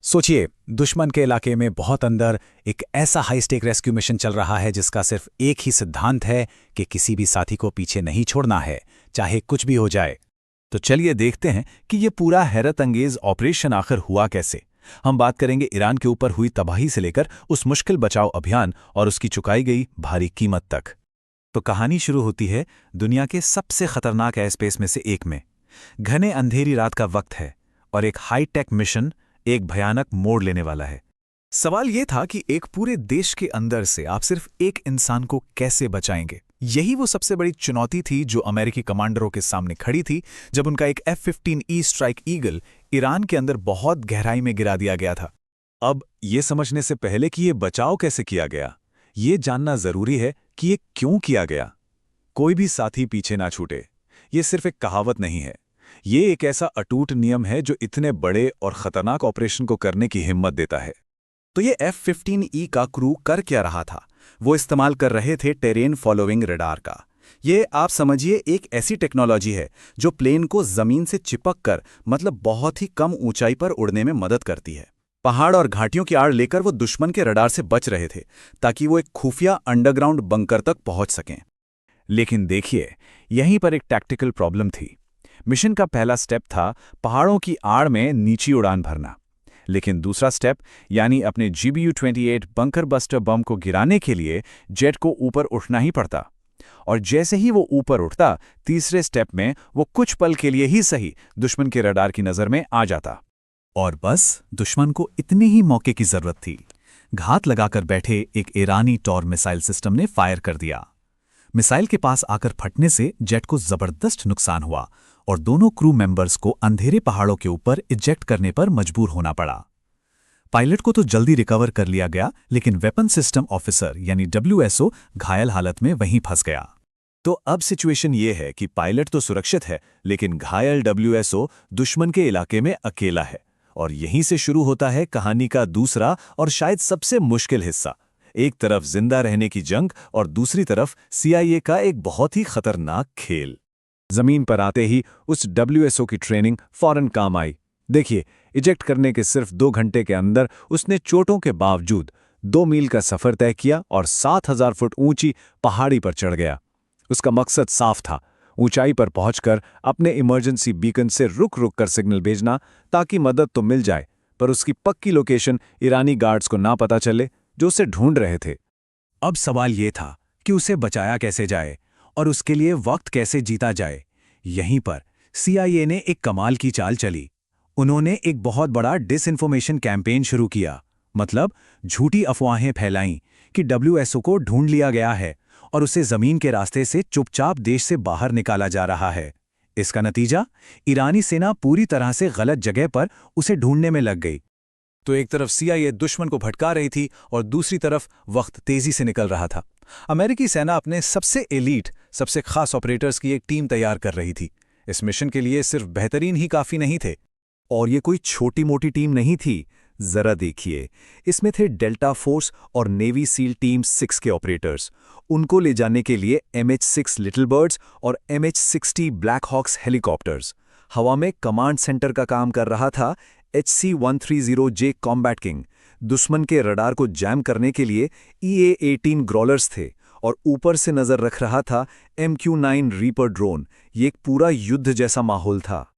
सोचिए, दुश्मन के इलाके में बहुत अंदर एक ऐसा हाई स्टेक रेस्क्यू मिशन चल रहा है जिसका सिर्फ एक ही सिद्धांत है कि किसी भी साथी को पीछे नहीं छोड़ना है, चाहे कुछ भी हो जाए। तो चलिए देखते हैं कि ये पूरा हैरत अंगेज ऑपरेशन आखिर हुआ कैसे। हम बात करेंगे ईरान के ऊपर हुई तबाही से लेकर उस मुश्किल बचाव अभियान और उसकी चुकाई गई भारी कीमत तक। तो कहानी शुरू होती है दुनिया के सबसे खतरनाक एयरस्पेस में से एक में। घने अंधेरी रात का वक्त है और एक हाईटेक मिशन एक भयानक मोड़ लेने वाला है। सवाल ये था कि एक पूरे देश के अंदर से आप सिर्फ एक इंसान को कैसे बचाएंगे। यही वो सबसे बड़ी चुनौती थी जो अमेरिकी कमांडरों के सामने खड़ी थी जब उनका एक F-15E स्ट्राइक ईगल ईरान के अंदर बहुत गहराई में गिरा दिया गया था। अब ये समझने से पहले कि ये बचाव कैसे किया गया, ये जानना जरूरी है कि ये क्यों किया गया। कोई भी साथी पीछे ना छूटे, ये सिर्फ एक कहावत नहीं है। ये एक ऐसा अटूट नियम है जो इतने बड़े और खतरनाक ऑपरेशन को करने की हिम्मत देता है। तो ये F-15E का क्रू कर क्या रहा था? वो इस्तेमाल कर रहे थे टेरेन फॉलोइंग रडार का। ये आप समझिए एक ऐसी टेक्नोलॉजी है जो प्लेन को जमीन से चिपक कर मतलब बहुत ही कम ऊंचाई पर उड़ने में मदद करती है। पहाड़ और घाटियों की आड़ लेकर वो दुश्मन के रडार से बच रहे थे ताकि वो एक खुफिया अंडरग्राउंड बंकर तक पहुंच सकें। लेकिन देखिए, यहीं पर एक टैक्टिकल प्रॉब्लम थी। मिशन का पहला स्टेप था पहाड़ों की आड़ में नीची उड़ान भरना, लेकिन दूसरा स्टेप यानी अपने GBU-28 बंकर बस्टर बम को गिराने के लिए जेट को ऊपर उठना ही पड़ता। और जैसे ही वो ऊपर उठता, तीसरे स्टेप में वो कुछ पल के लिए ही सही दुश्मन के रडार की नज़र में आ जाता। और बस दुश्मन को इतने ही मौके की जरूरत थी। घात लगाकर बैठे एक ईरानी टॉर मिसाइल सिस्टम ने फायर कर दिया। मिसाइल के पास आकर फटने से जेट को जबरदस्त नुकसान हुआ और दोनों क्रू मेंबर्स को अंधेरे पहाड़ों के ऊपर इजेक्ट करने पर मजबूर होना पड़ा। पायलट को तो जल्दी रिकवर कर लिया गया, लेकिन वेपन सिस्टम ऑफिसर यानी WSO घायल हालत में वहीं फंस गया। तो अब सिचुएशन ये है कि पायलट तो सुरक्षित है, लेकिन घायल WSO दुश्मन के इलाके में अकेला है। और यहीं से शुरू होता है कहानी का दूसरा और शायद सबसे मुश्किल हिस्सा। एक तरफ जिंदा रहने की जंग और दूसरी तरफ CIA का एक बहुत ही खतरनाक खेल। जमीन पर आते ही उस WSO की ट्रेनिंग फौरन काम आई। देखिए, इजेक्ट करने के सिर्फ 2 घंटे के अंदर उसने चोटों के बावजूद 2 मील का सफर तय किया और 7000 फुट ऊंची पहाड़ी पर चढ़ गया। उसका मकसद साफ था, ऊंचाई पर पहुंचकर अपने इमरजेंसी बीकन से रुक रुक कर सिग्नल भेजना ताकि मदद तो मिल जाए, पर उसकी पक्की लोकेशन ईरानी गार्ड्स को ना पता चले जो उसे ढूंढ रहे थे। अब सवाल ये था कि उसे बचाया कैसे जाए और उसके लिए वक्त कैसे जीता जाए। यहीं पर CIA ने एक कमाल की चाल चली। उन्होंने एक बहुत बड़ा डिसइंफॉर्मेशन कैंपेन शुरू किया, मतलब झूठी अफवाहें फैलाईं कि WSO को ढूंढ लिया गया है और उसे जमीन के रास्ते से चुपचाप देश से बाहर निकाला जा रहा है। इसका नतीजा, ईरानी सेना पूरी तरह से गलत जगह पर उसे ढूंढने में लग गई। तो एक तरफ CIA दुश्मन को भटका रही थी और दूसरी तरफ वक्त तेजी से निकल रहा था। अमेरिकी सेना अपने सबसे एलीट, सबसे खास ऑपरेटर्स की एक टीम तैयार कर रही थी। इस मिशन के लिए सिर्फ बेहतरीन ही काफी नहीं थे। और ये कोई छोटी मोटी टीम नहीं थी। जरा देखिए, इसमें थे डेल्टा फोर्स और नेवी सील टीम 6 के ऑपरेटर्स। उनको ले जाने के लिए MH-6 लिटिल बर्ड्स और MH-60 ब्लैक हॉक्स हेलीकॉप्टर्स। हवा में कमांड सेंटर का काम कर रहा था HC-130J कॉम्बैट किंग। दुश्मन के रडार को जैम करने के लिए EA-18 ग्रॉलर्स थे और ऊपर से नजर रख रहा था MQ-9 रीपर ड्रोन। ये एक पूरा युद्ध जैसा माहौल था।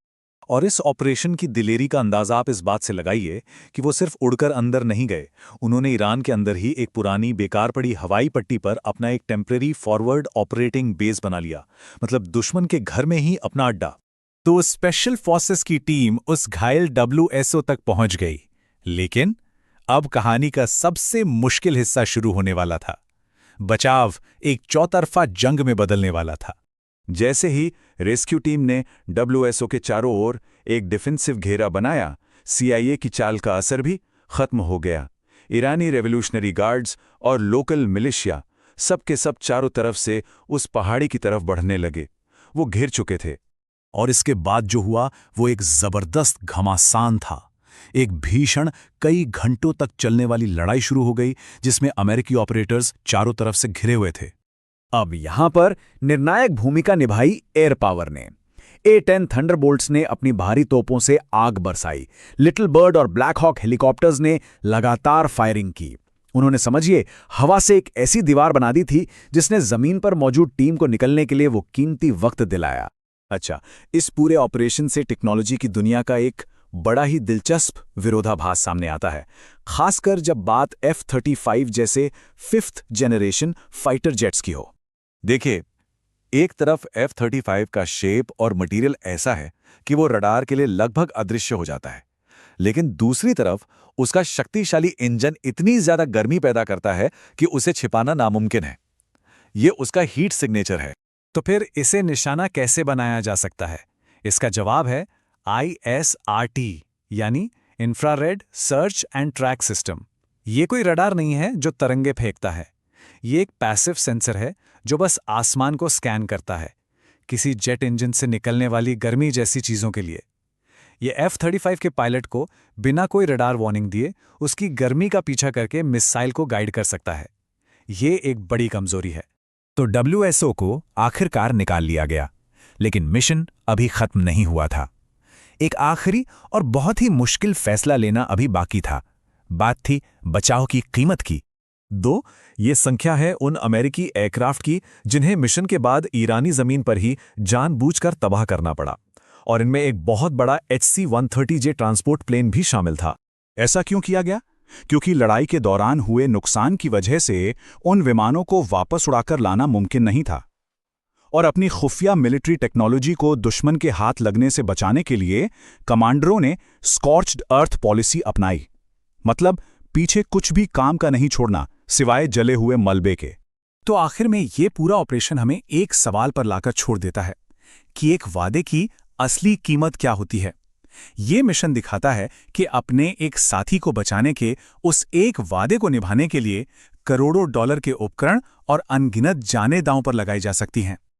और इस ऑपरेशन की दिलेरी का अंदाजा आप इस बात से लगाइए कि वो सिर्फ उड़कर अंदर नहीं गए। उन्होंने ईरान के अंदर ही एक पुरानी बेकार पड़ी हवाई पट्टी पर अपना एक टेम्परेरी फॉरवर्ड ऑपरेटिंग बेस बना लिया, मतलब दुश्मन के घर में ही अपना अड्डा। तो स्पेशल फोर्सेस की टीम उस घायल WSO तक पहुंच गई। लेकिन अब कहानी का सबसे मुश्किल हिस्सा शुरू होने वाला था। बचाव एक चौतरफा जंग में बदलने वाला था। जैसे ही रेस्क्यू टीम ने WSO के चारों ओर एक डिफेंसिव घेरा बनाया, CIA की चाल का असर भी खत्म हो गया। ईरानी रेवोल्यूशनरी गार्ड्स और लोकल मिलिशिया सब के सब चारों तरफ से उस पहाड़ी की तरफ बढ़ने लगे। वो घिर चुके थे। और इसके बाद जो हुआ वो एक जबरदस्त घमासान था। एक भीषण कई घंटों तक चलने वाली लड़ाई शुरू हो गई जिसमें अमेरिकी ऑपरेटर्स चारों तरफ से घिरे हुए थे। अब यहां पर निर्णायक भूमिका निभाई एयर पावर ने। A-10 थंडरबोल्ट्स ने अपनी भारी तोपों से आग बरसाई। लिटिल बर्ड और ब्लैक हॉक हेलीकॉप्टर्स ने लगातार फायरिंग की। उन्होंने समझिए हवा से एक ऐसी दीवार बना दी थी जिसने जमीन पर मौजूद टीम को निकलने के लिए वो कीमती वक्त दिलाया। अच्छा, इस पूरे ऑपरेशन से टेक्नोलॉजी की दुनिया का एक बड़ा ही दिलचस्प विरोधाभास सामने आता है, खासकर जब बात F-35 जैसे 5th जनरेशन फाइटर जेट्स की हो। देखिए, एक तरफ F-35 का शेप और मटेरियल ऐसा है कि वो रडार के लिए लगभग अदृश्य हो जाता है, लेकिन दूसरी तरफ उसका शक्तिशाली इंजन इतनी ज्यादा गर्मी पैदा करता है कि उसे छिपाना नामुमकिन है। ये उसका हीट सिग्नेचर है। तो फिर इसे निशाना कैसे बनाया जा सकता है? इसका जवाब है ISRT, यानी infrared search and track system. ये कोई रडार नहीं है जो तरंगे फेंकता है। ये एक पैसिव सेंसर है जो बस आसमान को स्कैन करता है, किसी जेट इंजन से निकलने वाली गर्मी जैसी चीज़ों के लिए। ये F-35 के पायलट को बिना कोई रडार वार्निंग दिए उसकी गर्मी का पीछा करके मिसाइल को गाइड कर सकता है। ये एक बड़ी कमजोरी है। तो WSO को आखिरकार निकाल लिया गया, लेकिन मिशन अभी खत्म नहीं हुआ था। एक आखिरी और बहुत ही मुश्किल फैसला लेना अभी बाकी था। बात थी बचाव की कीमत की। ये संख्या है उन अमेरिकी एयरक्राफ्ट की जिन्हें मिशन के बाद ईरानी जमीन पर ही जानबूझकर तबाह करना पड़ा, और इनमें एक बहुत बड़ा HC-130J ट्रांसपोर्ट प्लेन भी शामिल था। ऐसा क्यों किया गया? क्योंकि लड़ाई के दौरान हुए नुकसान की वजह से उन विमानों को वापस उड़ाकर लाना मुमकिन नहीं था, और अपनी खुफिया मिलिट्री टेक्नोलॉजी को दुश्मन के हाथ लगने से बचाने के लिए कमांडरों ने स्कॉर्च्ड अर्थ पॉलिसी अपनाई। मतलब पीछे कुछ भी काम का नहीं छोड़ना सिवाय जले हुए मलबे के। तो आखिर में ये पूरा ऑपरेशन हमें एक सवाल पर लाकर छोड़ देता है कि एक वादे की असली कीमत क्या होती है। ये मिशन दिखाता है कि अपने एक साथी को बचाने के उस एक वादे को निभाने के लिए करोड़ों डॉलर के उपकरण और अनगिनत जानें दांव पर लगाई जा सकती हैं।